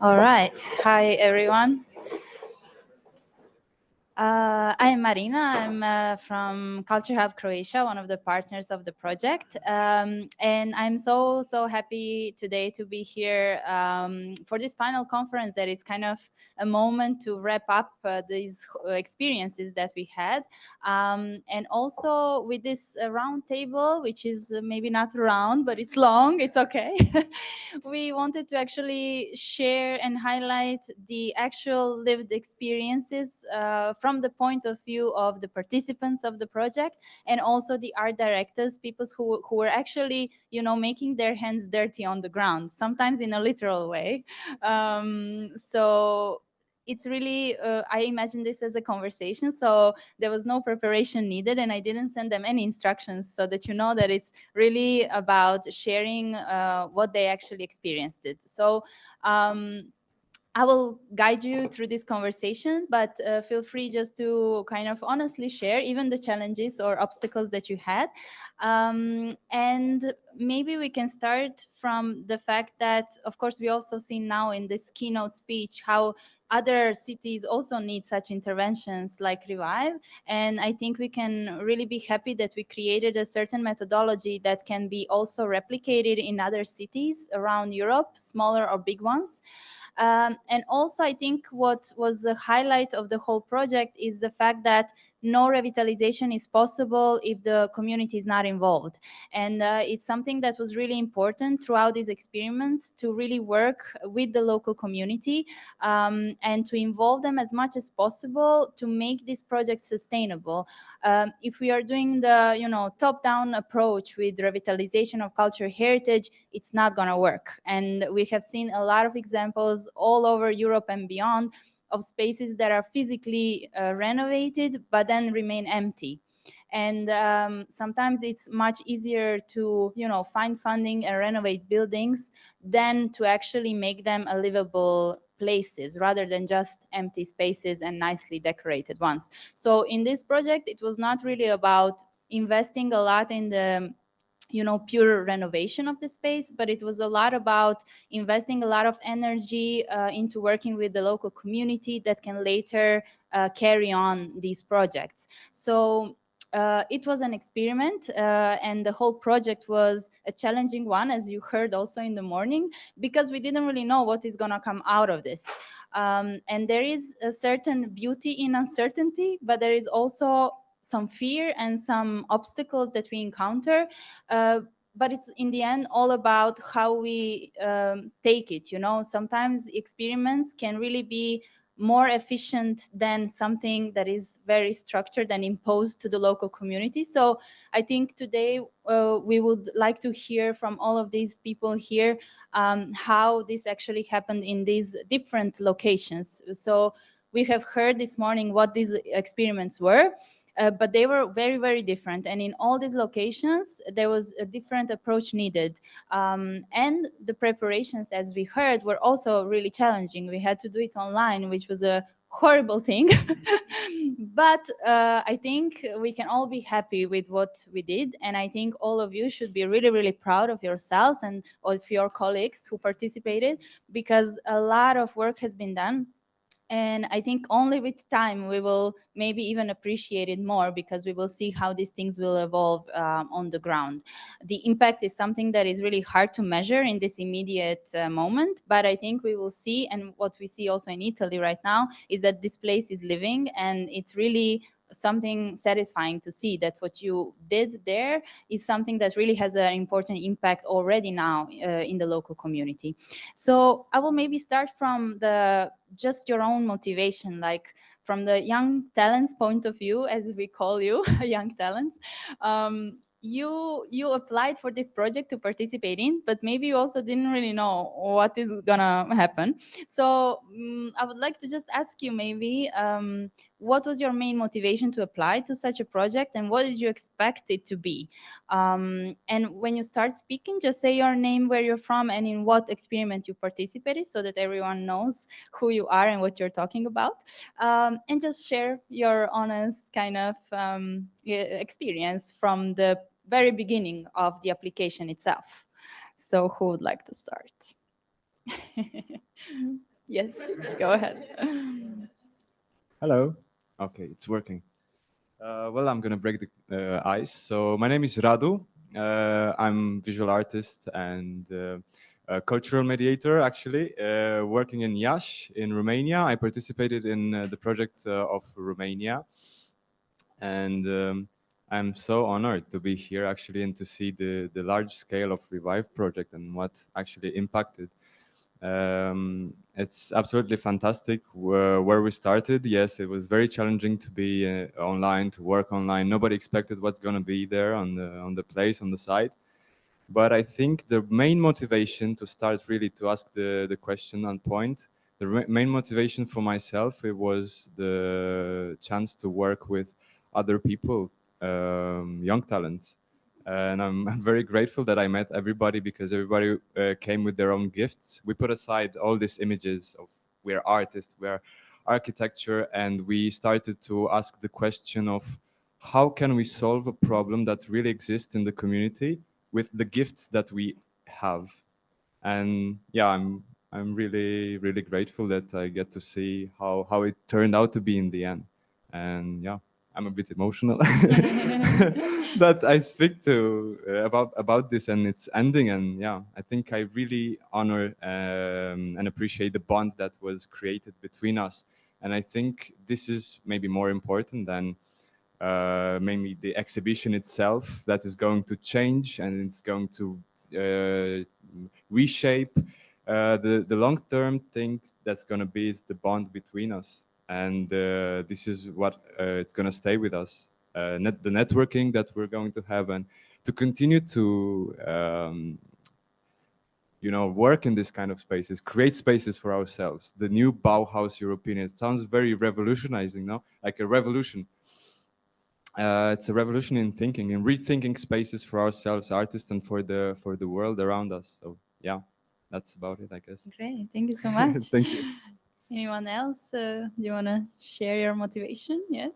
All right. Hi, everyone. I'm Marina. I'm from Culture Hub Croatia, one of the partners of the project. And I'm so happy today to be here for this final conference that is kind of a moment to wrap up these experiences that we had. And also with this round table, which is maybe not round, but it's long, it's okay. We wanted to actually share and highlight the actual lived experiences from the point of view of the participants of the project, and also the art directors, people who were actually, making their hands dirty on the ground, sometimes in a literal way. So it's really, I imagine this as a conversation, so there was no preparation needed, and I didn't send them any instructions, so that you know that it's really about sharing what they actually experienced it. So I will guide you through this conversation, but feel free just to kind of honestly share even the challenges or obstacles that you had. And maybe we can start from the fact that, of course, we also see now in this keynote speech how other cities also need such interventions like Revive. And I think we can really be happy that we created a certain methodology that can be also replicated in other cities around Europe, smaller or big ones. And also, I think what was the highlight of the whole project is the fact that no revitalization is possible if the community is not involved. And it's something that was really important throughout these experiments, to really work with the local community and to involve them as much as possible to make this project sustainable. If we are doing the top-down approach with revitalization of cultural heritage, it's not going to work. And we have seen a lot of examples all over Europe and beyond of spaces that are physically renovated but then remain empty. And sometimes it's much easier to find funding and renovate buildings than to actually make them a livable places, rather than just empty spaces and nicely decorated ones. So in this project, it was not really about investing a lot in the pure renovation of the space, but it was a lot about investing a lot of energy into working with the local community that can later carry on these projects. So it was an experiment, and the whole project was a challenging one, as you heard also in the morning, because we didn't really know what is going to come out of this. And there is a certain beauty in uncertainty, but there is also some fear and some obstacles that we encounter. But it's in the end all about how we take it. Sometimes experiments can really be more efficient than something that is very structured and imposed to the local community. So I think today we would like to hear from all of these people here how this actually happened in these different locations. So we have heard this morning what these experiments were, but they were very, very different. And in all these locations, there was a different approach needed. And the preparations, as we heard, were also really challenging. We had to do it online, which was a horrible thing. But I think we can all be happy with what we did. And I think all of you should be really, really proud of yourselves and of your colleagues who participated, because a lot of work has been done. And I think only with time we will maybe even appreciate it more, because we will see how these things will evolve on the ground. The impact is something that is really hard to measure in this immediate moment, but I think we will see, and what we see also in Italy right now is that this place is living, and it's really something satisfying to see that what you did there is something that really has an important impact already now in the local community. So I will maybe start from the just your own motivation, like from the young talents point of view, as we call you, young talents. You applied for this project to participate in, but maybe you also didn't really know what is gonna happen. So I would like to just ask you maybe, what was your main motivation to apply to such a project, and what did you expect it to be? And when you start speaking, just say your name, where you're from, and in what experiment you participated, so that everyone knows who you are and what you're talking about. And just share your honest kind of experience from the very beginning of the application itself. So who would like to start? Yes, go ahead. Hello. Okay, it's working. Well, I'm gonna break the ice. So my name is Radu. I'm visual artist and a cultural mediator, actually, working in Iași in Romania. I participated in the project of Romania, and I'm so honored to be here actually and to see the large scale of Revive project and what actually impacted. It's absolutely fantastic where we started. Yes, it was very challenging to be online, to work online. Nobody expected what's going to be there on the place, on the site. But I think the main motivation to start really to ask the question on point, the main motivation for myself, it was the chance to work with other people, young talents. And I'm very grateful that I met everybody because everybody came with their own gifts. We put aside all these images of we're artists, we're architecture, and we started to ask the question of how can we solve a problem that really exists in the community with the gifts that we have. And yeah, I'm really grateful that I get to see how it turned out to be in the end. And yeah, I'm a bit emotional that I speak to about this and its ending. And yeah, I think I really honor and appreciate the bond that was created between us. And I think this is maybe more important than maybe the exhibition itself, that is going to change and it's going to reshape. The long-term thing that's going to be is the bond between us, and this is what it's going to stay with us. The networking that we're going to have, and to continue to work in this kind of spaces, create spaces for ourselves. The new Bauhaus European. It sounds very revolutionizing, no? Like a revolution. It's a revolution in thinking, in rethinking spaces for ourselves, artists, and for the world around us. So yeah, that's about it, I guess. Great, thank you so much. Thank you. Anyone else? Do you want to share your motivation? Yes.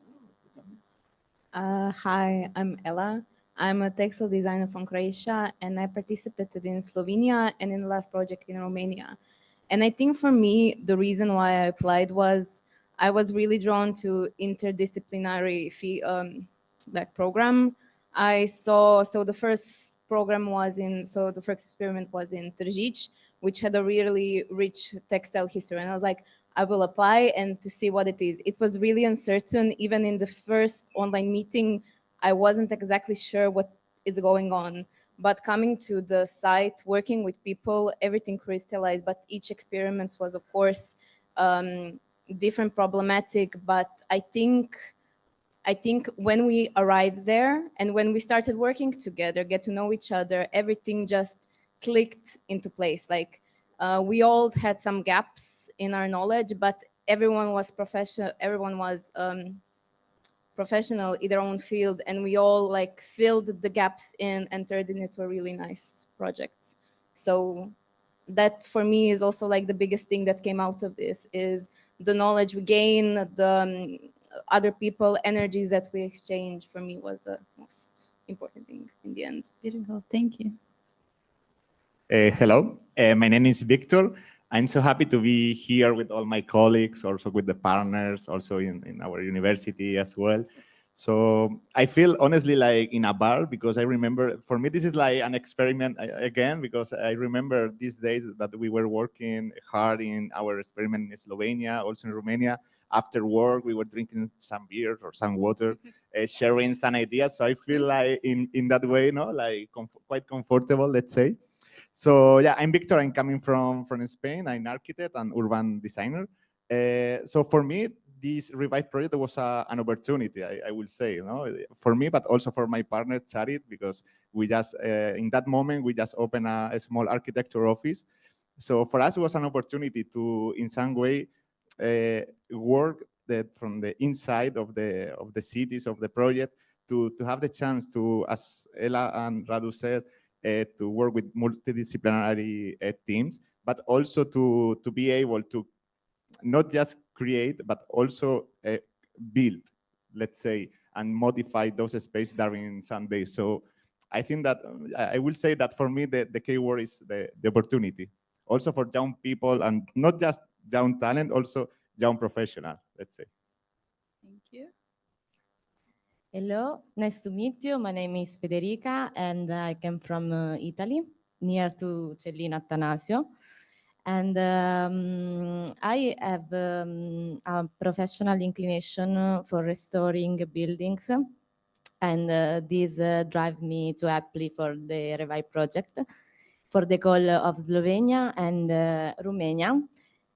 Hi, I'm Ella. I'm a textile designer from Croatia, and I participated in Slovenia and in the last project in Romania. And I think for me, the reason why I applied was I was really drawn to interdisciplinary like program. I saw, so the first program was in, so the first experiment was in Tržić, which had a really rich textile history. And I was like, I will apply and to see what it is. It was really uncertain. Even in the first online meeting, I wasn't exactly sure what is going on. But coming to the site, working with people, everything crystallized. But each experiment was, of course, different problematic. But I think when we arrived there and when we started working together, get to know each other, everything just clicked into place. Like we all had some gaps in our knowledge, but everyone was professional. Everyone was professional in their own field, and we all like filled the gaps in and turned it into a really nice project. So that for me is also like the biggest thing that came out of this is the knowledge we gain, the other people energies that we exchange. For me was the most important thing in the end. Beautiful, thank you. Hello, my name is Victor. I'm so happy to be here with all my colleagues, also with the partners, also in our university as well. So I feel honestly like in a bar, because I remember, for me, this is like an experiment again, because I remember these days that we were working hard in our experiment in Slovenia, also in Romania. After work, we were drinking some beer or some water, sharing some ideas. So I feel like in that way, no, like quite comfortable, let's say. So yeah, I'm Victor. I'm coming from Spain. I'm an architect and urban designer. So for me, this Revive project was an opportunity, I will say, you know, for me, but also for my partner Charit, because we just in that moment we just opened a small architecture office. So for us, it was an opportunity to, in some way, work that from the inside of the cities of the project to have the chance to, as Ella and Radu said, to work with multidisciplinary teams, but also to be able to not just create, but also build, let's say, and modify those spaces during some days. So I think that I will say that for me, the key word is the opportunity. Also for young people, and not just young talent, also young professional, let's say. Thank you. Hello, nice to meet you. My name is Federica and I came from Italy, near to Cellino Attanasio. And I have a professional inclination for restoring buildings. And this drive me to apply for the Revive project for the goal of Slovenia and Romania.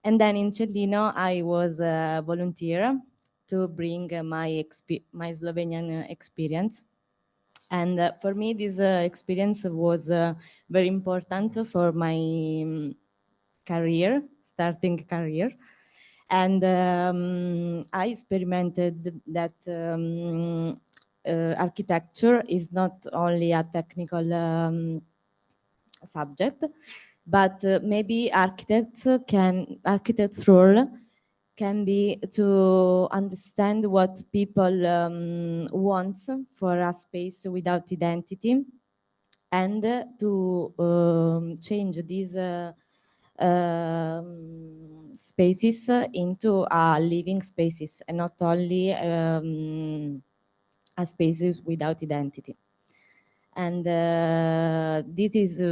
And then in Cellino, I was a volunteer to bring my Slovenian experience. And for me, this experience was very important for my career, starting career. And I experimented that architecture is not only a technical subject, but maybe architects' role can be to understand what people want for a space without identity, and to change these spaces into living spaces and not only a spaces without identity. And this is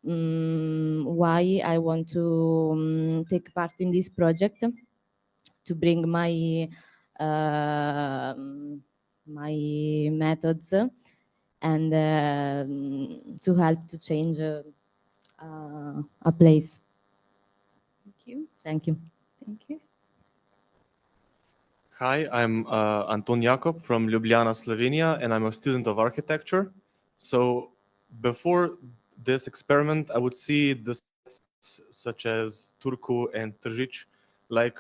why I want to take part in this project, to bring my my methods and to help to change a place. Thank you. Thank you. Thank you. Hi, I'm Anton Jakob from Ljubljana, Slovenia, and I'm a student of architecture. So before this experiment, I would see the sites such as Turku and Tržić like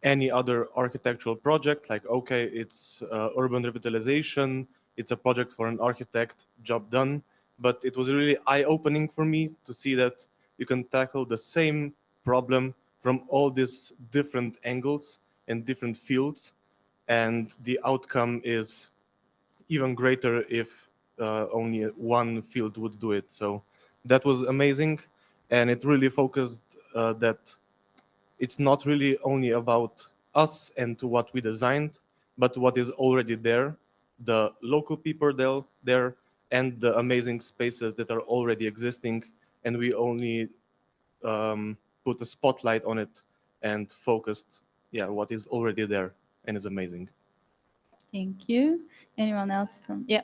any other architectural project, like, okay, it's urban revitalization, it's a project for an architect, job done. But it was really eye-opening for me to see that you can tackle the same problem from all these different angles and different fields, and the outcome is even greater if only one field would do it. So that was amazing, and it really focused that it's not really only about us and to what we designed, but what is already there, the local people there, and the amazing spaces that are already existing, and we only put a spotlight on it and focused, what is already there and is amazing. Thank you. Anyone else from? Yeah.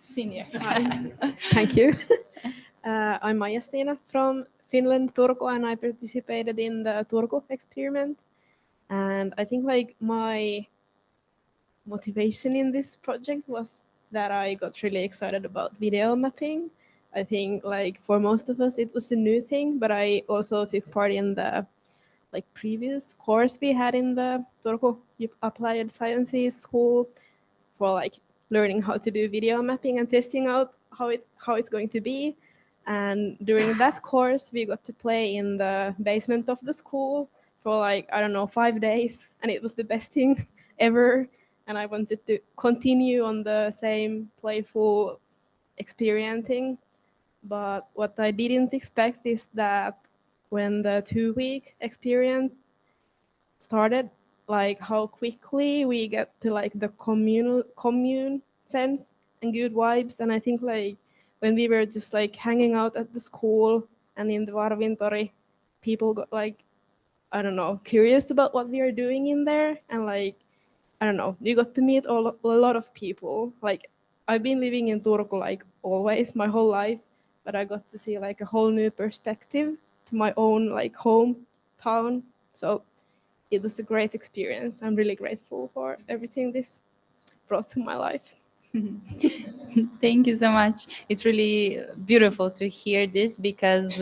Senior. Thank you. I'm Maija-Stina from Finland, Turku, and I participated in the Turku experiment. And I think like my motivation in this project was that I got really excited about video mapping. I think like for most of us it was a new thing, but I also took part in the like previous course we had in the Turku Applied Sciences School for like learning how to do video mapping and testing out how it's going to be. And during that course, we got to play in the basement of the school for like, I don't know, 5 days. And it was the best thing ever. And I wanted to continue on the same playful experiencing. But what I didn't expect is that when the 2-week experience started, like how quickly we get to like the commune sense and good vibes. And I think like when we were just like hanging out at the school and in the Varvintori, people got like, I don't know, curious about what we are doing in there. And like, I don't know, you got to meet a lot of people. Like I've been living in Turku like always my whole life, but I got to see like a whole new perspective to my own like hometown. So it was a great experience. I'm really grateful for everything this brought to my life. Thank you so much. It's really beautiful to hear this, because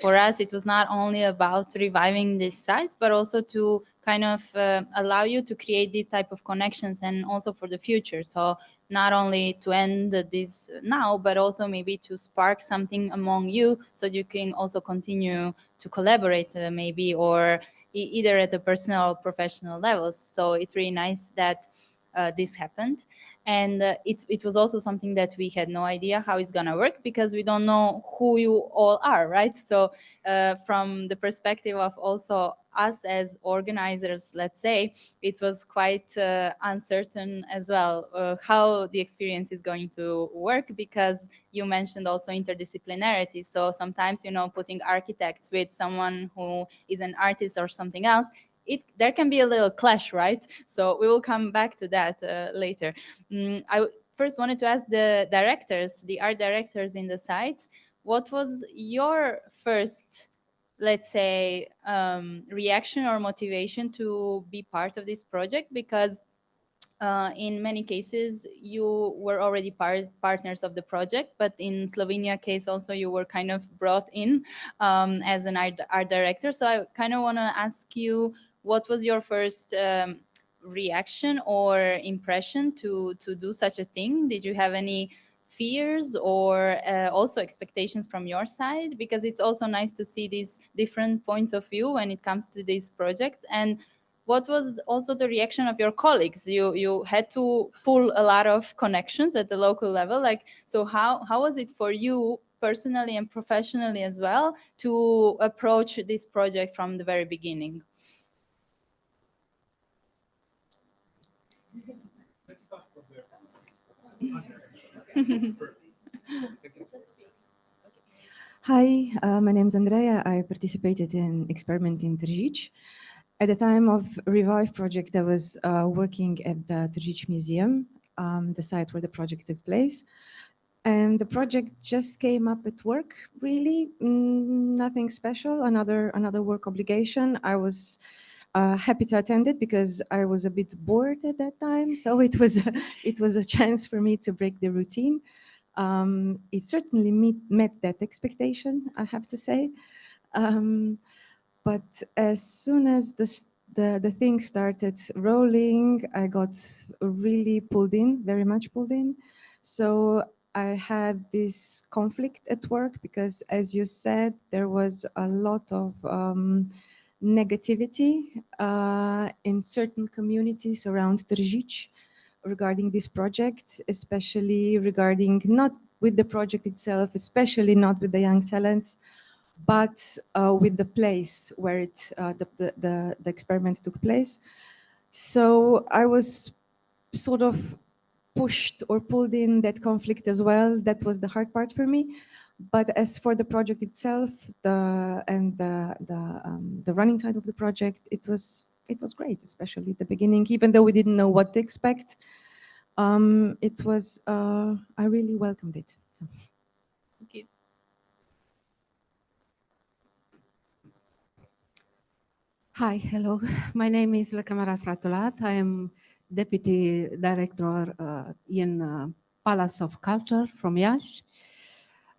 for us it was not only about reviving these sites, but also to kind of allow you to create these type of connections, and also for the future. So not only to end this now, but also maybe to spark something among you, so you can also continue to collaborate maybe, or either at a personal or professional levels. So it's really nice that this happened. And it was also something that we had no idea how it's gonna work, because we don't know who you all are, right? So from the perspective of also us as organizers, let's say, it was quite uncertain as well how the experience is going to work, because you mentioned also interdisciplinarity. So sometimes, you know, putting architects with someone who is an artist or something else, there can be a little clash, right? So we will come back to that later. I first wanted to ask the directors, the art directors in the sites, what was your first, let's say, reaction or motivation to be part of this project? Because in many cases you were already partners of the project, but in Slovenia case also you were kind of brought in as an art director. So I kind of want to ask you, what was your first reaction or impression to do such a thing? Did you have any fears or also expectations from your side? Because it's also nice to see these different points of view when it comes to these projects. And what was also the reaction of your colleagues? You had to pull a lot of connections at the local level. Like, so how was it for you personally and professionally as well to approach this project from the very beginning? Hi, my name is Andrea. I participated in Experiment in Tržić. At the time of Revive project, I was working at the Tržić Museum, the site where the project took place. And the project just came up at work, really, nothing special, another work obligation. I was happy to attend it because I was a bit bored at that time. So it was a chance for me to break the routine. It certainly met that expectation, I have to say. But as soon as the thing started rolling, I got really pulled in, very much pulled in. So I had this conflict at work because, as you said, there was a lot of negativity in certain communities around Tržić regarding this project, especially regarding not with the project itself, especially not with the young talents, but with the place where the experiment took place. So I was sort of pushed or pulled in that conflict as well. That was the hard part for me. But as for the project itself, the running time of the project, it was great, especially at the beginning, even though we didn't know what to expect. It was, I really welcomed it. Thank you. Hi, hello. My name is Lăcrămioara Stratulat. I am Deputy Director in Palace of Culture from Iași.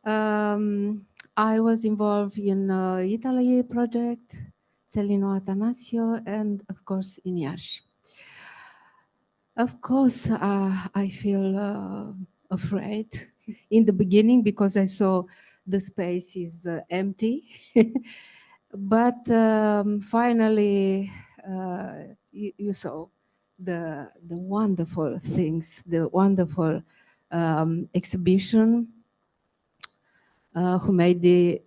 I was involved in Italy project, Celino Atanasio, and of course in Iași. Of course, I feel afraid in the beginning because I saw the space is empty. But finally, you saw the wonderful things, the wonderful exhibition who made the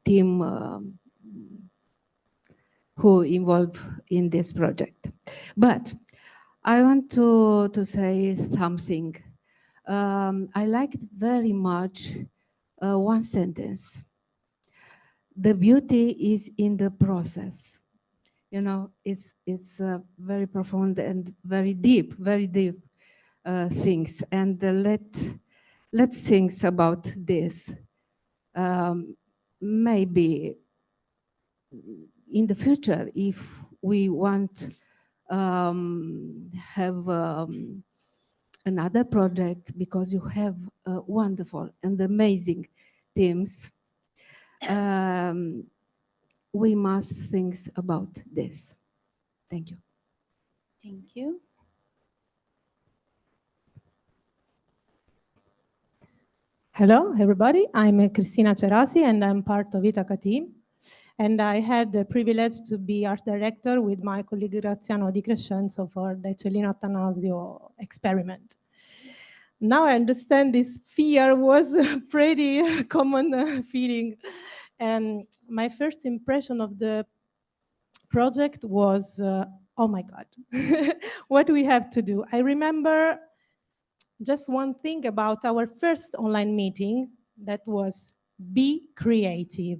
team who involved in this project. But I want to say something. I liked very much one sentence. The beauty is in the process. You know, it's very profound and very deep things. And let's think about this. Maybe in the future, if we want have another project, because you have wonderful and amazing teams, we must think about this. Thank you. Thank you. Hello, everybody. I'm Cristina Cerasi, and I'm part of Ithaca team. And I had the privilege to be art director with my colleague Graziano Di Crescenzo for the Cellino Attanasio experiment. Now I understand this fear was a pretty common feeling. And my first impression of the project was, oh my God, what do we have to do? I remember just one thing about our first online meeting, that was be creative.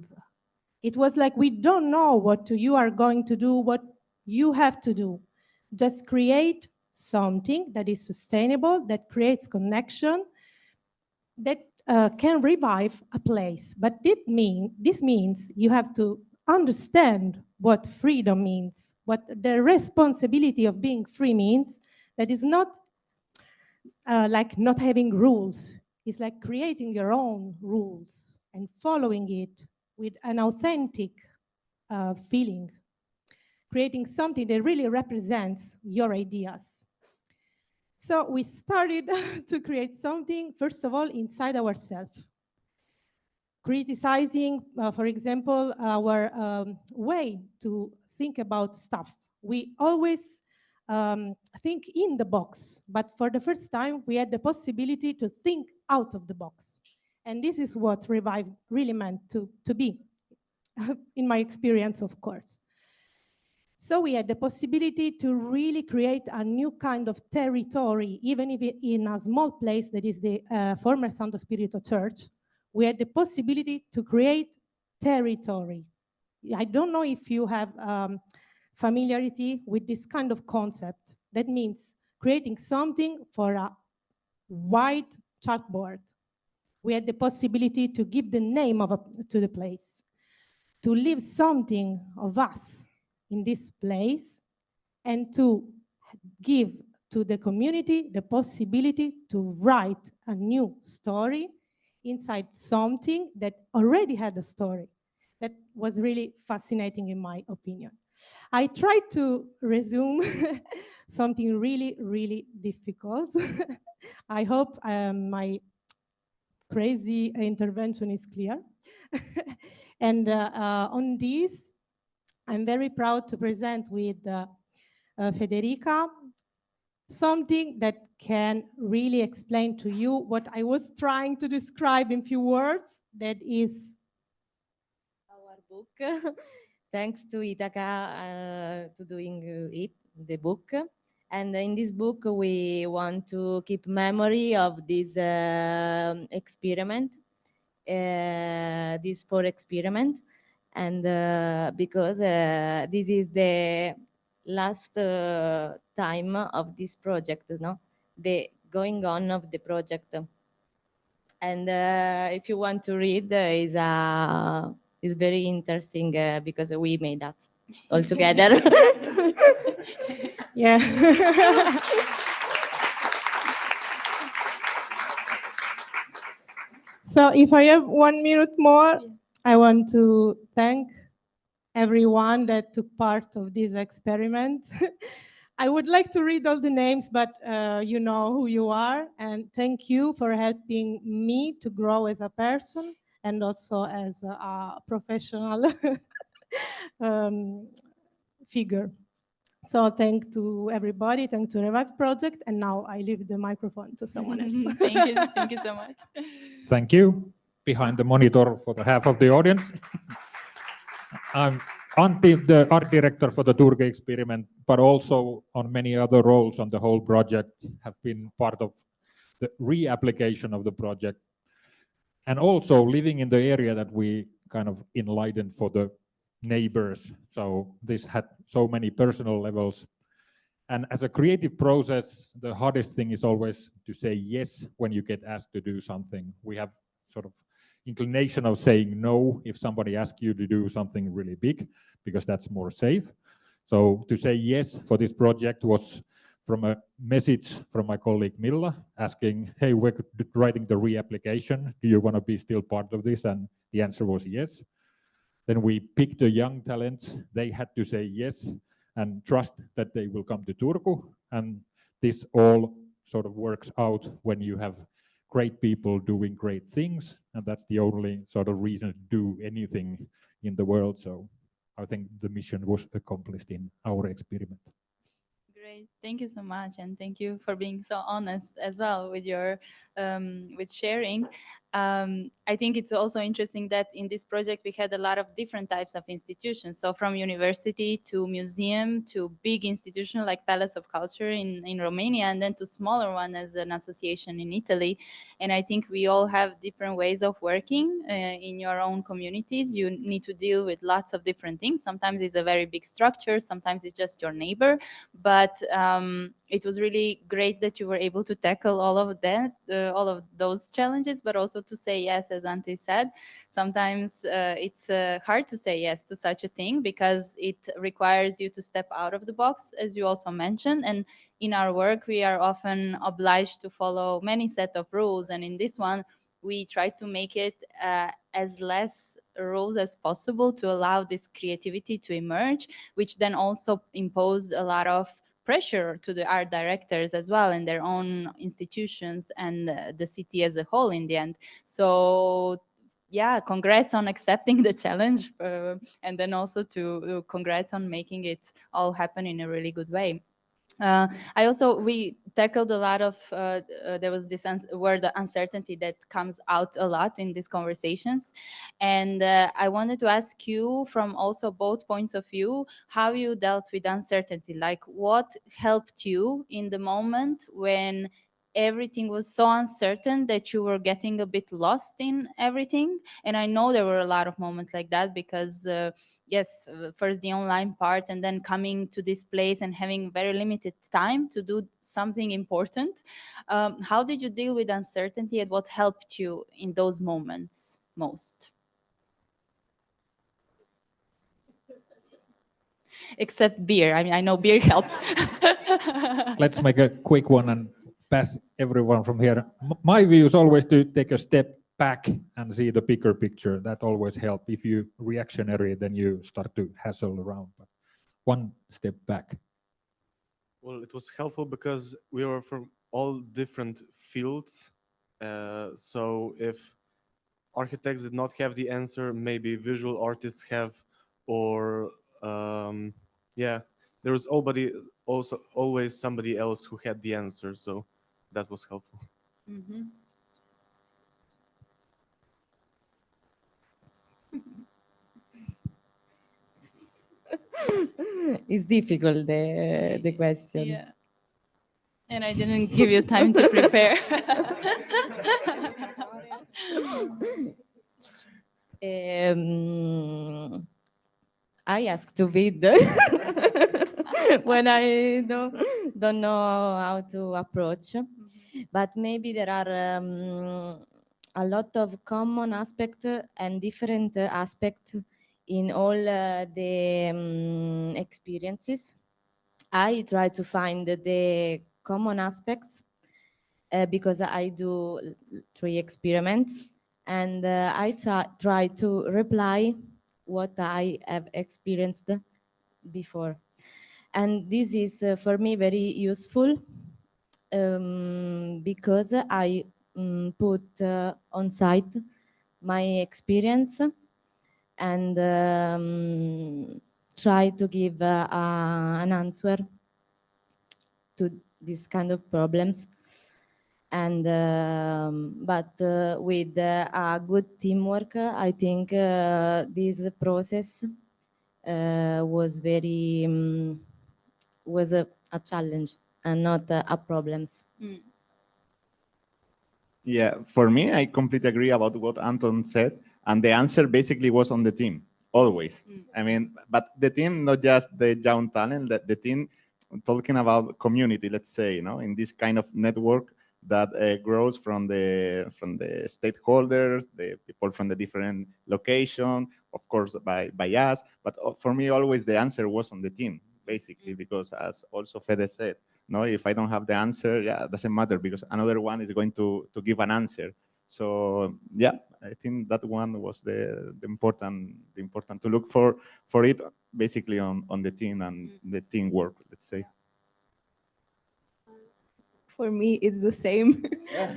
It was like, we don't know what you are going to do, what you have to do. Just create something that is sustainable, that creates connection, that can revive a place. But this means you have to understand what freedom means, what the responsibility of being free means. That is not like not having rules. It's like creating your own rules and following it with an authentic feeling, creating something that really represents your ideas. So we started to create something, first of all, inside ourselves, criticizing, for example, our way to think about stuff. We always think in the box, but for the first time, we had the possibility to think out of the box. And this is what Revive really meant to be, in my experience, of course. So we had the possibility to really create a new kind of territory, even if in a small place that is the former Santo Spirito Church. We had the possibility to create territory. I don't know if you have familiarity with this kind of concept. That means creating something for a white chalkboard. We had the possibility to give the name to the place, to leave something of us in this place, and to give to the community the possibility to write a new story inside something that already had a story. That was really fascinating in my opinion. I tried to resume something really, really difficult. I hope my crazy intervention is clear. And on this, I'm very proud to present with Federica something that can really explain to you what I was trying to describe in few words. That is our book. Thanks to Ithaca to doing the book. And in this book, we want to keep memory of this experiment, this 4 experiment. And because this is the last time of this project, no? The going on of the project. And if you want to read, is very interesting because we made that all together. yeah. So if I have 1 minute more, I want to thank everyone that took part of this experiment. I would like to read all the names, but you know who you are. And thank you for helping me to grow as a person and also as a professional figure. So thank to everybody, thank to Revive Project, and now I leave the microphone to someone else. Thank you so much. Thank you. Behind the monitor for the half of the audience. I'm Antti, the art director for the Turku experiment, but also on many other roles on the whole project, have been part of the reapplication of the project, and also living in the area that we kind of enlightened for the neighbors. So this had so many personal levels. And as a creative process, the hardest thing is always to say yes when you get asked to do something. We have sort of inclination of saying no if somebody asks you to do something really big, because that's more safe. So to say yes for this project was from a message from my colleague Milla asking, hey, we're writing the reapplication. Do you want to be still part of this? And the answer was yes. Then we picked the young talents. They had to say yes and trust that they will come to Turku. And this all sort of works out when you have great people doing great things. And that's the only sort of reason to do anything in the world. So I think the mission was accomplished in our experiment. Great, thank you so much, and thank you for being so honest as well with your with sharing. I think it's also interesting that in this project we had a lot of different types of institutions. So from university to museum to big institution like Palace of Culture in Romania, and then to smaller one as an association in Italy. And I think we all have different ways of working in your own communities. You need to deal with lots of different things. Sometimes it's a very big structure, sometimes it's just your neighbor. But it was really great that you were able to tackle all of that, all of those challenges, but also to say yes, as Antti said. Sometimes it's hard to say yes to such a thing because it requires you to step out of the box, as you also mentioned. And in our work, we are often obliged to follow many set of rules. And in this one, we try to make it as less rules as possible to allow this creativity to emerge, which then also imposed a lot of pressure to the art directors as well in their own institutions and the city as a whole in the end. So yeah, congrats on accepting the challenge, and then also to congrats on making it all happen in a really good way. We tackled a lot of, there was this word uncertainty that comes out a lot in these conversations. And I wanted to ask you from also both points of view, how you dealt with uncertainty, like what helped you in the moment when everything was so uncertain that you were getting a bit lost in everything. And I know there were a lot of moments like that because yes, first the online part and then coming to this place and having very limited time to do something important. How did you deal with uncertainty and what helped you in those moments most? Except beer. I mean, I know beer helped. Let's make a quick one and pass everyone from here. My view is always to take a step back and see the bigger picture. That always helps. If you reactionary, then you start to hassle around. But one step back. Well, it was helpful because we were from all different fields. So if architects did not have the answer, maybe visual artists have, or yeah, there was always somebody else who had the answer. So that was helpful. Mm-hmm. It's difficult, the question. Yeah. And I didn't give you time to prepare. I ask to bid when I don't know how to approach. But maybe there are a lot of common aspects and different aspects in all the experiences. I try to find the common aspects because I do 3 experiments, and I try to reply what I have experienced before. And this is for me very useful because I put on site my experience and try to give an answer to this kind of problems. And but with a good teamwork, I think this process was very was a challenge and not a problems. Yeah, for me, I completely agree about what Anton said, and the answer basically was on the team, always. I mean, but the team, not just the young talent, the team talking about community, let's say, in this kind of network that grows from the stakeholders, the people from the different location, of course, by us. But for me, always the answer was on the team, basically, because as also Fede said, if I don't have the answer, yeah, it doesn't matter because another one is going to give an answer. So yeah, I think that one was the important to look for it basically on the team and the teamwork, let's say. For me, it's the same.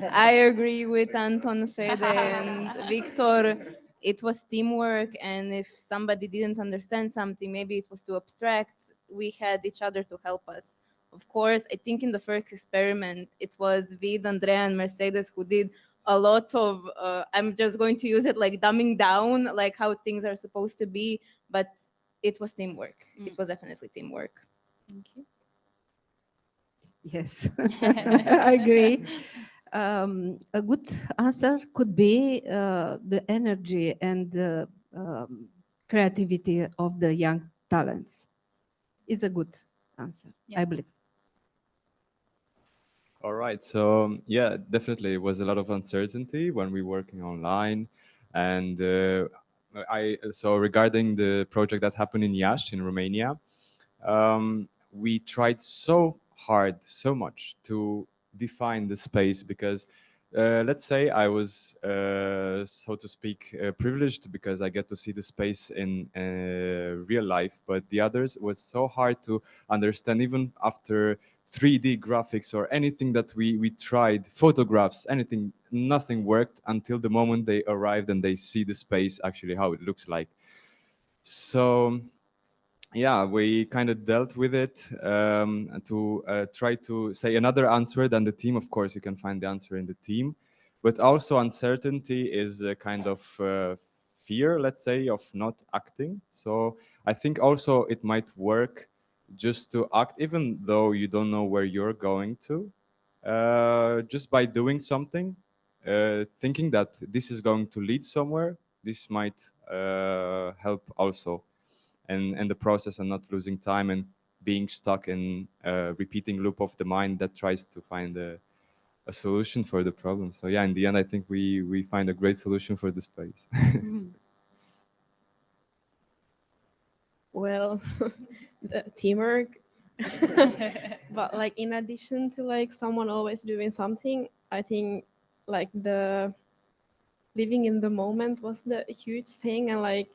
I agree with Anton, Fede, and Victor. it was teamwork, and if somebody didn't understand something, maybe it was too abstract, we had each other to help us. Of course, I think in the first experiment, it was Vid, Andrea, and Mercedes who did a lot of, I'm just going to use it like dumbing down, like how things are supposed to be, but it was teamwork. It was definitely teamwork. Thank you. Yes, I agree. A good answer could be the energy and the creativity of the young talents. It's a good answer, Yeah. I believe. All right. So yeah, definitely it was a lot of uncertainty when we were working online. And so regarding the project that happened in Iași in Romania, we tried so hard, so much to define the space because let's say I was, so to speak, privileged because I get to see the space in real life, but the others was so hard to understand even after 3D graphics or anything that we tried, photographs, anything, nothing worked until the moment they arrived and they see the space actually how it looks like. So yeah, we kind of dealt with it to try to say another answer than the team. Of course, you can find the answer in the team, but also uncertainty is a kind of fear, let's say, of not acting. So I think also it might work just to act, even though you don't know where you're going to, just by doing something, thinking that this is going to lead somewhere. This might help also. And the process and not losing time and being stuck in a repeating loop of the mind that tries to find a solution for the problem. So yeah, in the end, I think we find a great solution for the space. Well, the teamwork. But like in addition to like someone always doing something, I think like the living in the moment was the huge thing, and like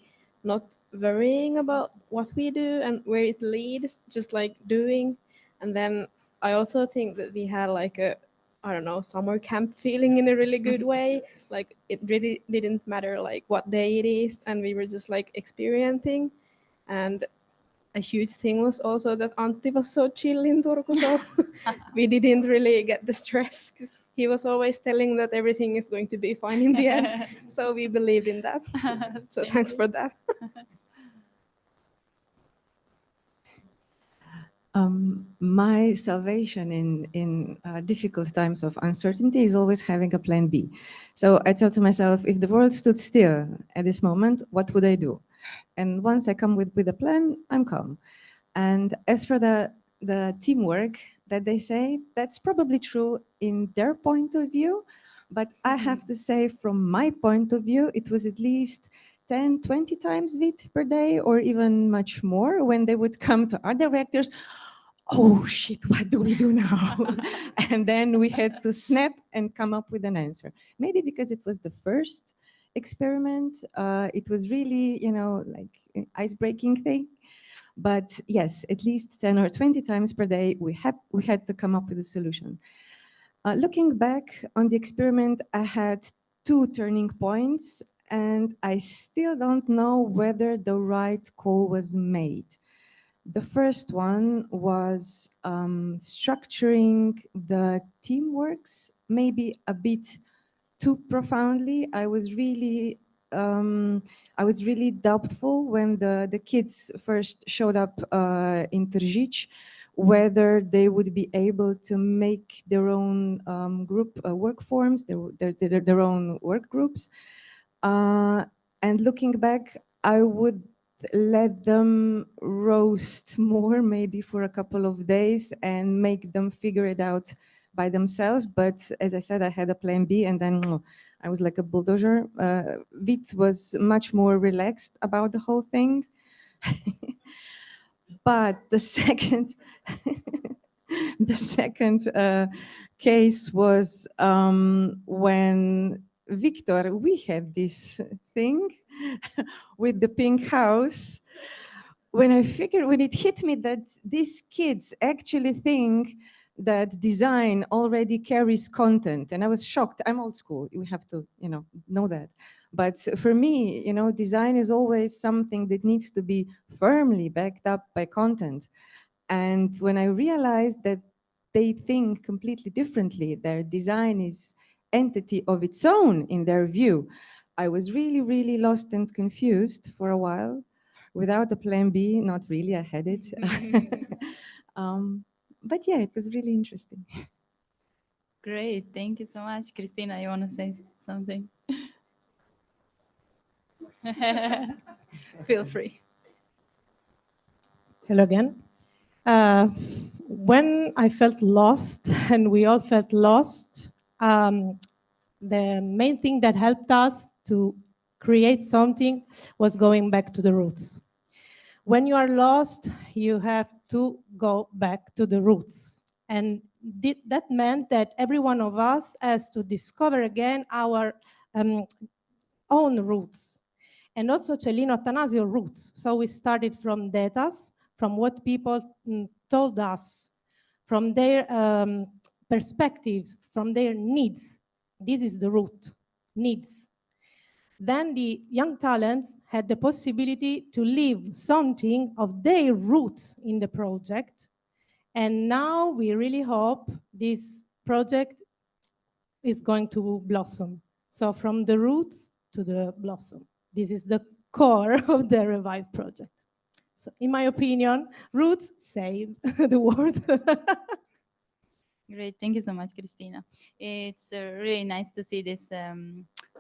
not worrying about what we do and where it leads, just like doing. And then I also think that we had like a, I don't know, summer camp feeling in a really good way. Like it really didn't matter like what day it is, and we were just like experiencing. And a huge thing was also that Antti was so chill in Turku, so we didn't really get the stress because he was always telling that everything is going to be fine in the end. So we believed in that. So thanks for that. My salvation in difficult times of uncertainty is always having a plan B. So I tell to myself, if the world stood still at this moment, what would I do? And once I come with a plan, I'm calm. And as for the teamwork that they say, that's probably true in their point of view. But I have to say, from my point of view, it was at least 10, 20 times VIT per day, or even much more when they would come to our directors. Oh shit, what do we do now? And then we had to snap and come up with an answer. Maybe because it was the first experiment, it was really, like an ice-breaking thing. But yes, at least 10 or 20 times per day, we had to come up with a solution. Looking back on the experiment, I had 2 turning points, and I still don't know whether the right call was made. The first one was structuring the teamworks maybe a bit too profoundly. I was really doubtful when the kids first showed up in Tržić, whether they would be able to make their own group work forms, their own work groups. And looking back, I would let them roast more, maybe for a couple of days, and make them figure it out by themselves. But as I said, I had a plan B, and then I was like a bulldozer. Vit was much more relaxed about the whole thing. But the second, the second case was when Victor, we had this thing with the pink house. When it hit me that these kids actually think that design already carries content. And I was shocked. I'm old school. We have to, know that. But for me, design is always something that needs to be firmly backed up by content. And when I realized that they think completely differently, their design is entity of its own in their view, I was really, really lost and confused for a while. Without a plan B, not really, I had it. But yeah, it was really interesting. Great, thank you so much. Christina, you want to say something? Feel free. Hello again. When I felt lost, and we all felt lost, the main thing that helped us to create something was going back to the roots. When you are lost, you have to go back to the roots. And that meant that every one of us has to discover again our own roots. And also Cellino Attanasio roots. So we started from datas, from what people told us, from their perspectives, from their needs. This is the root, needs. Then the young talents had the possibility to leave something of their roots in the project. And now we really hope this project is going to blossom. So from the roots to the blossom. This is the core of the Revive project. So in my opinion, roots save the world. Great, thank you so much, Christina. It's really nice to see this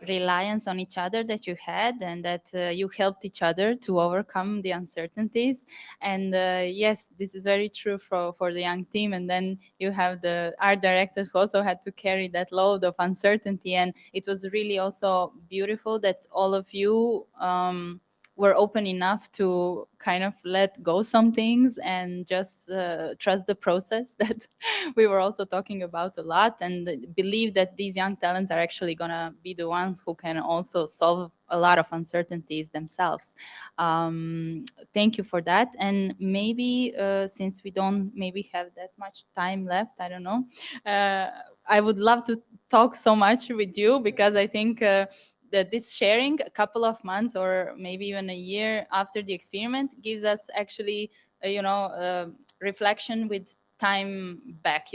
reliance on each other that you had, and that you helped each other to overcome the uncertainties. And yes, this is very true for the young team. And then you have the art directors who also had to carry that load of uncertainty. And it was really also beautiful that all of you were open enough to kind of let go some things and just trust the process that we were also talking about a lot, and believe that these young talents are actually going to be the ones who can also solve a lot of uncertainties themselves. Thank you for that. And maybe since we don't maybe have that much time left, I don't know, I would love to talk so much with you, because I think that this sharing a couple of months or maybe even a year after the experiment gives us actually, reflection with time back,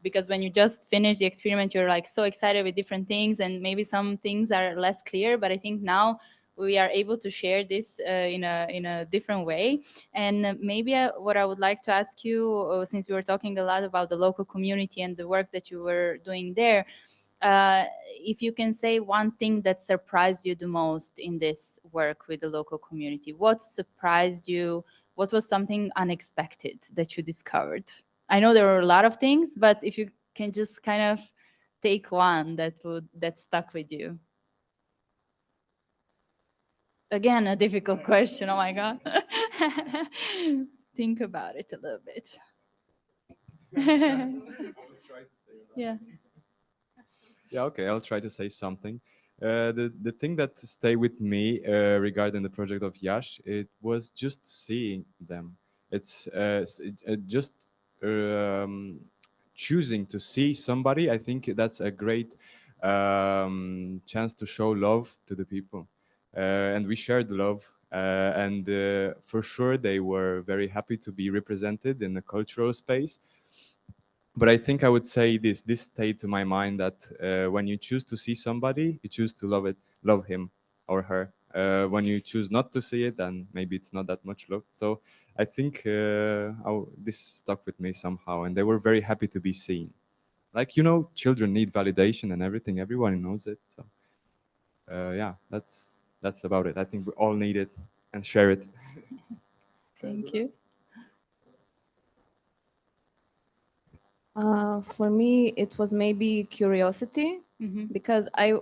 because when you just finish the experiment, you're like so excited with different things, and maybe some things are less clear. But I think now we are able to share this in a different way. And maybe what I would like to ask you, since we were talking a lot about the local community and the work that you were doing there, if you can say one thing that surprised you the most in this work with the local community. What surprised you? What was something unexpected that you discovered? I know there were a lot of things, but if you can just kind of take one that stuck with you. Again, a difficult question. Oh my God. Think about it a little bit. Yeah. Yeah, okay, I'll try to say something. The thing that stayed with me regarding the project of Yash, it was just seeing them. It's just choosing to see somebody. I think that's a great chance to show love to the people. And we shared love. And for sure, they were very happy to be represented in the cultural space. But I think I would say this stayed to my mind, that when you choose to see somebody, you choose to love him or her. When you choose not to see it, then maybe it's not that much love. So I think this stuck with me somehow, and they were very happy to be seen. Like, children need validation and everything. Everyone knows it. So yeah, that's about it. I think we all need it and share it. Thank you. For me, it was maybe curiosity, because I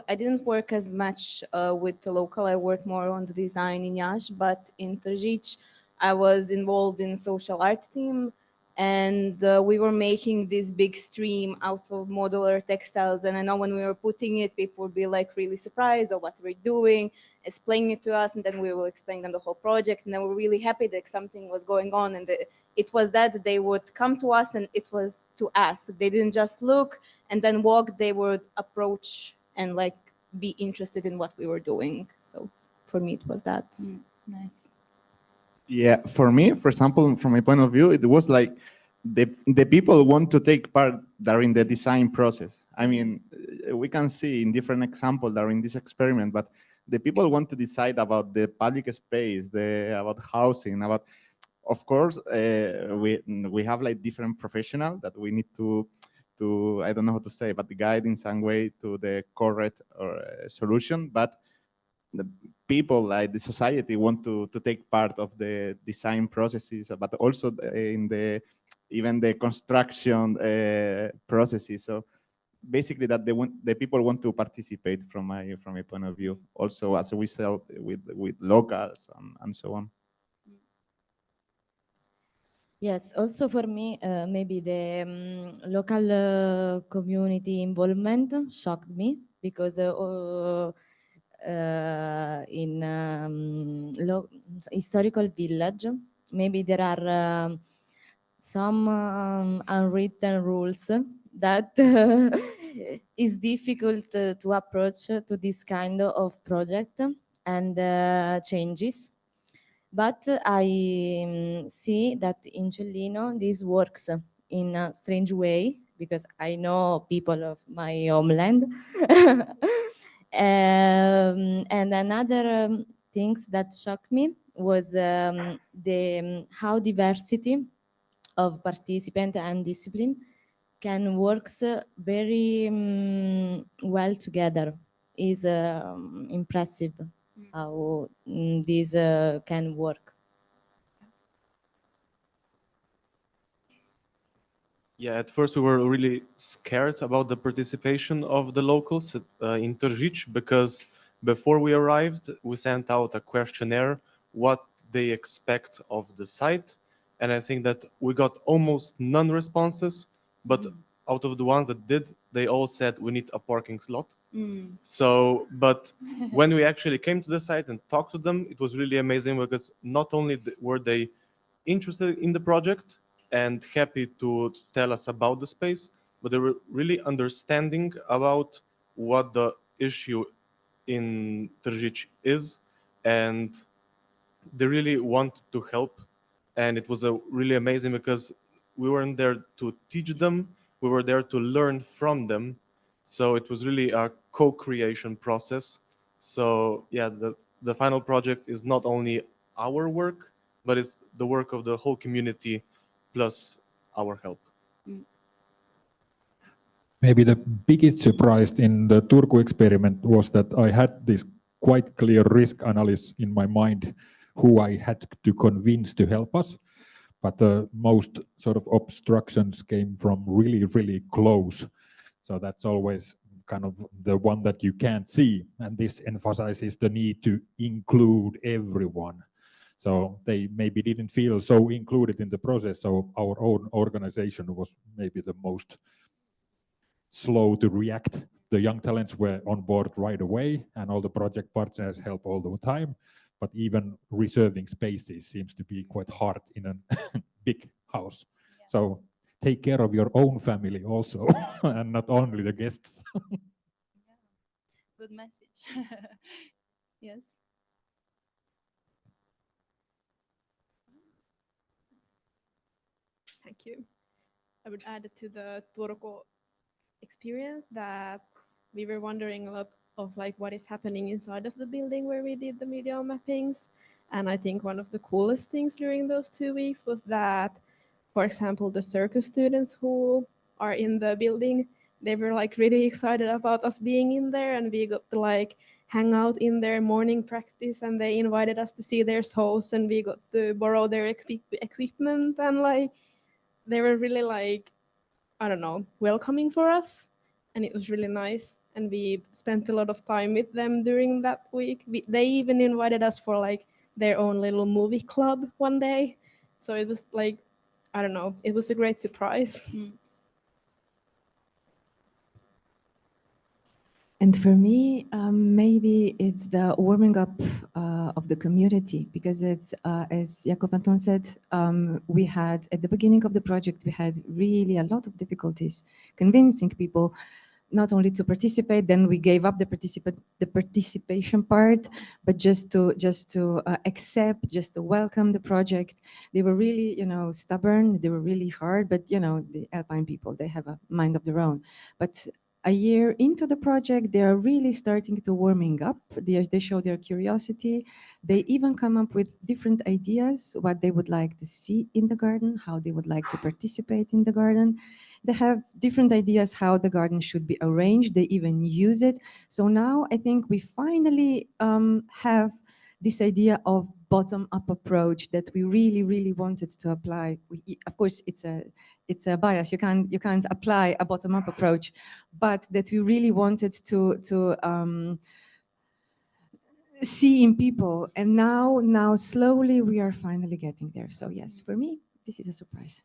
didn't work as much with the local. I worked more on the design in Yash, but in Tržić, I was involved in social art team, and we were making this big stream out of modular textiles. And I know when we were putting it, people would be like really surprised of what we're doing, explaining it to us, and then we will explain them the whole project. And then we're really happy that something was going on, and it was that they would come to us and it was to ask. They didn't just look and then walk, they would approach and like be interested in what we were doing. So for me, it was that. Nice. Yeah, for me, for example, from my point of view, it was like the people want to take part during the design process. I mean, we can see in different examples during this experiment, but the people want to decide about the public space, about housing, about, of course, we have like different professionals that we need to I don't know how to say, but guide in some way to the correct solution. But the people, like the society, want to take part of the design processes, but also even the construction processes. So basically, that the people want to participate from my point of view. Also, as we sell with locals and so on. Yes, also for me, maybe the local community involvement shocked me because in historical village, maybe there are some unwritten rules that is difficult to approach to this kind of project and changes. But I see that in Cellino this works in a strange way because I know people of my homeland. And another things that shocked me was how diversity of participant and discipline can works very well together. Is impressive how this can work. Yeah, at first we were really scared about the participation of the locals in Tržič because before we arrived, we sent out a questionnaire what they expect of the site. And I think that we got almost none responses, but out of the ones that did, they all said we need a parking slot. So, but when we actually came to the site and talked to them, it was really amazing because not only were they interested in the project and happy to tell us about the space, but they were really understanding about what the issue in Tržič is, and they really want to help. And it was really amazing because we weren't there to teach them, we were there to learn from them. So it was really a co-creation process. So yeah, the final project is not only our work, but it's the work of the whole community plus our help. Maybe the biggest surprise in the Turku experiment was that I had this quite clear risk analysis in my mind who I had to convince to help us. But the most sort of obstructions came from really, really close. So that's always kind of the one that you can't see. And this emphasizes the need to include everyone. So they maybe didn't feel so included in the process. So our own organization was maybe the most slow to react. The young talents were on board right away, and all the project partners help all the time. But even reserving spaces seems to be quite hard in a big house. Yeah. So take care of your own family also, and not only the guests. Yeah. Good message. Yes. Thank you. I would add to the Turku experience that we were wondering a lot of like what is happening inside of the building where we did the medial mappings. And I think one of the coolest things during those 2 weeks was that, for example, the circus students who are in the building, they were like really excited about us being in there, and we got to like hang out in their morning practice, and they invited us to see their shows, and we got to borrow their equipment, and like they were really like, I don't know, welcoming for us, and it was really nice. And we spent a lot of time with them during that week. They even invited us for like their own little movie club one day. So it was like I don't know, it was a great surprise. And for me, maybe it's the warming up of the community, because it's, as Jacob Anton said, we had, at the beginning of the project, we had really a lot of difficulties convincing people not only to participate, then we gave up the participation part, but just to accept, just to welcome the project. They were really, stubborn. They were really hard, but the Alpine people, they have a mind of their own. But a year into the project, they are really starting to warming up. They show their curiosity. They even come up with different ideas, what they would like to see in the garden, how they would like to participate in the garden. They have different ideas how the garden should be arranged. They even use it. So now I think we finally have this idea of bottom-up approach that we really, really wanted to apply. Of course, it's a bias. You can't apply a bottom-up approach, but that we really wanted to see in people. And now slowly we are finally getting there. So yes, for me, this is a surprise.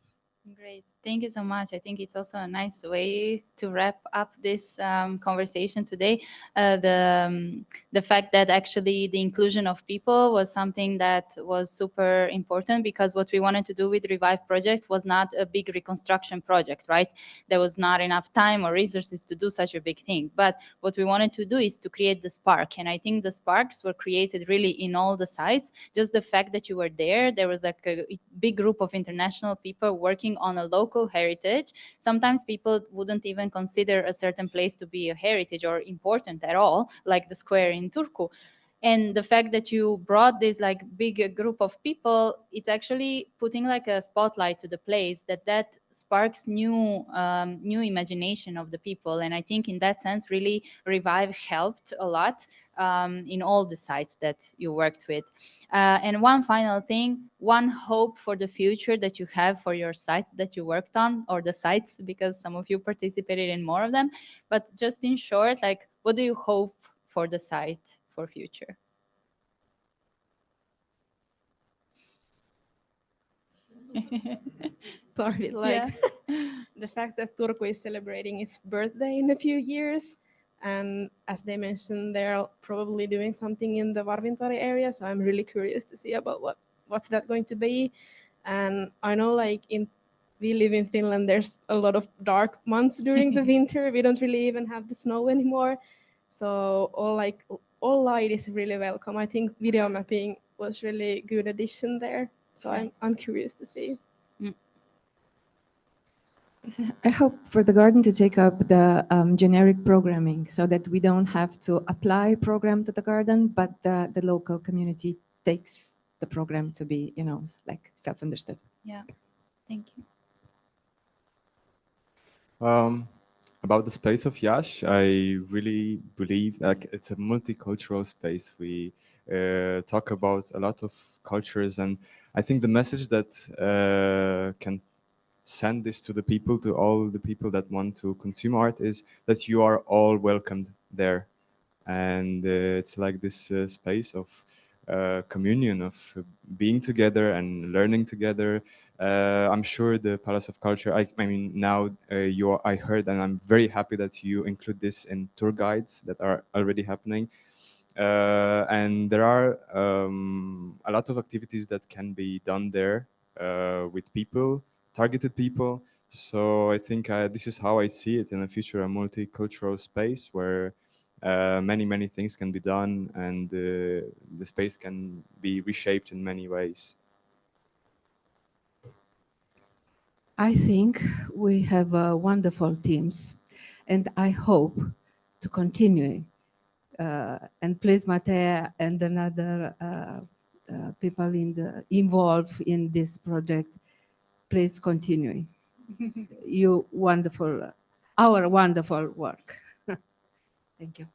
Great. Thank you so much. I think it's also a nice way to wrap up this conversation today. The fact that actually the inclusion of people was something that was super important, because what we wanted to do with Revive project was not a big reconstruction project, right? There was not enough time or resources to do such a big thing. But what we wanted to do is to create the spark. And I think the sparks were created really in all the sites. Just the fact that you were there was like a big group of international people working on a local heritage. Sometimes people wouldn't even consider a certain place to be a heritage or important at all, like the square in Turku. And the fact that you brought this like big group of people, it's actually putting like a spotlight to the place that sparks new imagination of the people. And I think in that sense, really Revive helped a lot in all the sites that you worked with. And one final thing, one hope for the future that you have for your site that you worked on, or the sites, because some of you participated in more of them. But just in short, like, what do you hope for the site for future? Sorry, like the fact that Turku is celebrating its birthday in a few years. And as they mentioned, they're probably doing something in the Varvintari area. So I'm really curious to see about what's that going to be. And I know like we live in Finland, there's a lot of dark months during the winter. We don't really even have the snow anymore. So all light is really welcome. I think video mapping was really good addition there. So I'm curious to see. I hope for the garden to take up the generic programming, so that we don't have to apply program to the garden, but the local community takes the program to be, like self-understood. Yeah, thank you. About the space of Yash, I really believe like it's a multicultural space. We talk about a lot of cultures, and I think the message that can send this to the people, to all the people that want to consume art, is that you are all welcomed there. And it's like this space of communion, of being together and learning together. I'm sure the Palace of Culture, I mean, now I heard, and I'm very happy that you include this in tour guides that are already happening. And there are a lot of activities that can be done there with people, targeted people. So I think this is how I see it in the future, a multicultural space where many things can be done, and the space can be reshaped in many ways. I think we have wonderful teams, and I hope to continue. And please, Matea and another people involved in this project, please continue. Our wonderful work. Thank you.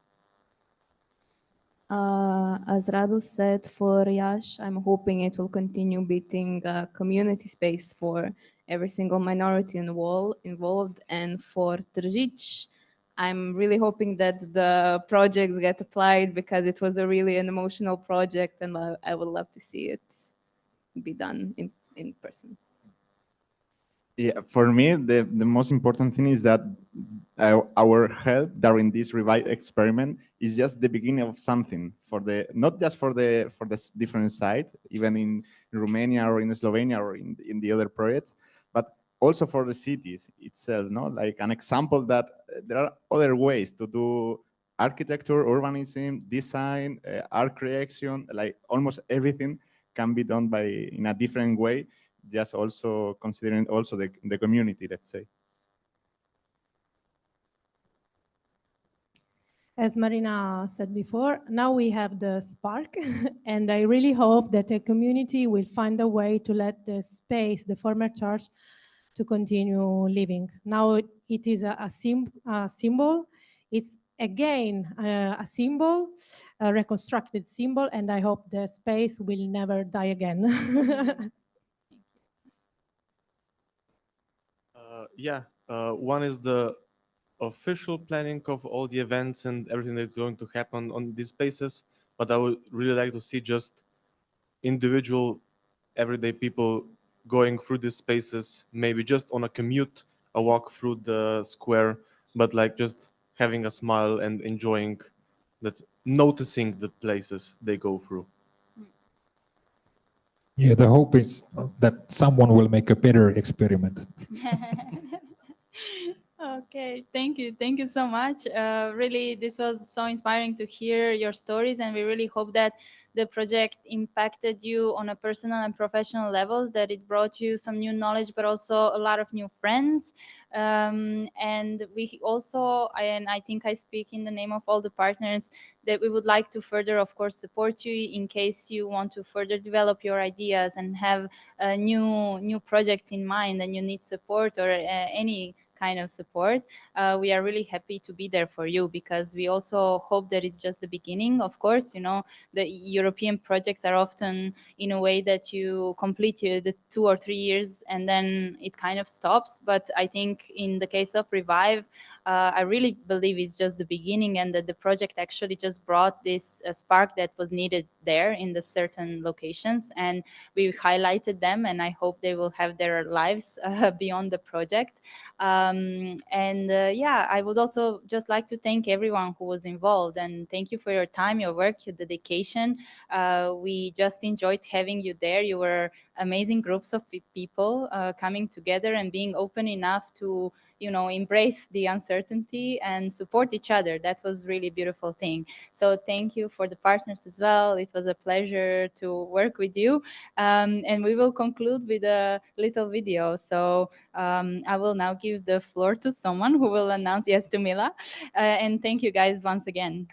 As Radu said, for Yash, I'm hoping it will continue being a community space for every single minority involved. And for Tržić, I'm really hoping that the projects get applied, because it was a really an emotional project, and I would love to see it be done in person. Yeah, for me, the most important thing is that our help during this Revive experiment is just the beginning of something for the not just for the different side, even in Romania or in Slovenia or in the other projects, but also for the cities itself. No, like an example that there are other ways to do architecture, urbanism, design, art creation, like almost everything can be done by in a different way, just also considering also the community, let's say. As Marina said before, now we have the spark, and I really hope that the community will find a way to let the space, the former church, to continue living. Now it is a symbol. It's again a symbol, a reconstructed symbol, and I hope the space will never die again. One is the official planning of all the events and everything that's going to happen on these spaces, but I would really like to see just individual everyday people going through these spaces, maybe just on a commute, a walk through the square, but like just having a smile and enjoying that, noticing the places they go through. Yeah, the hope is that someone will make a better experiment. Okay, thank you so much. Really, this was so inspiring to hear your stories, and we really hope that the project impacted you on a personal and professional levels, that it brought you some new knowledge, but also a lot of new friends. And we also, and I think I speak in the name of all the partners, that we would like to further, of course, support you in case you want to further develop your ideas and have new projects in mind, and you need support or any kind of support. We are really happy to be there for you, because we also hope that it's just the beginning. Of course, the European projects are often in a way that you complete the 2 or 3 years and then it kind of stops. But I think in the case of Revive, I really believe it's just the beginning, and that the project actually just brought this spark that was needed there in the certain locations, and we highlighted them, and I hope they will have their lives beyond the project. I would also just like to thank everyone who was involved, and thank you for your time, your work, your dedication. We just enjoyed having you there. You were amazing groups of people coming together and being open enough to embrace the uncertainty and support each other. That was really a beautiful thing. So thank you for the partners as well. It was a pleasure to work with you. And we will conclude with a little video. So I will now give the floor to someone who will announce, yes, to Mila. And thank you guys once again.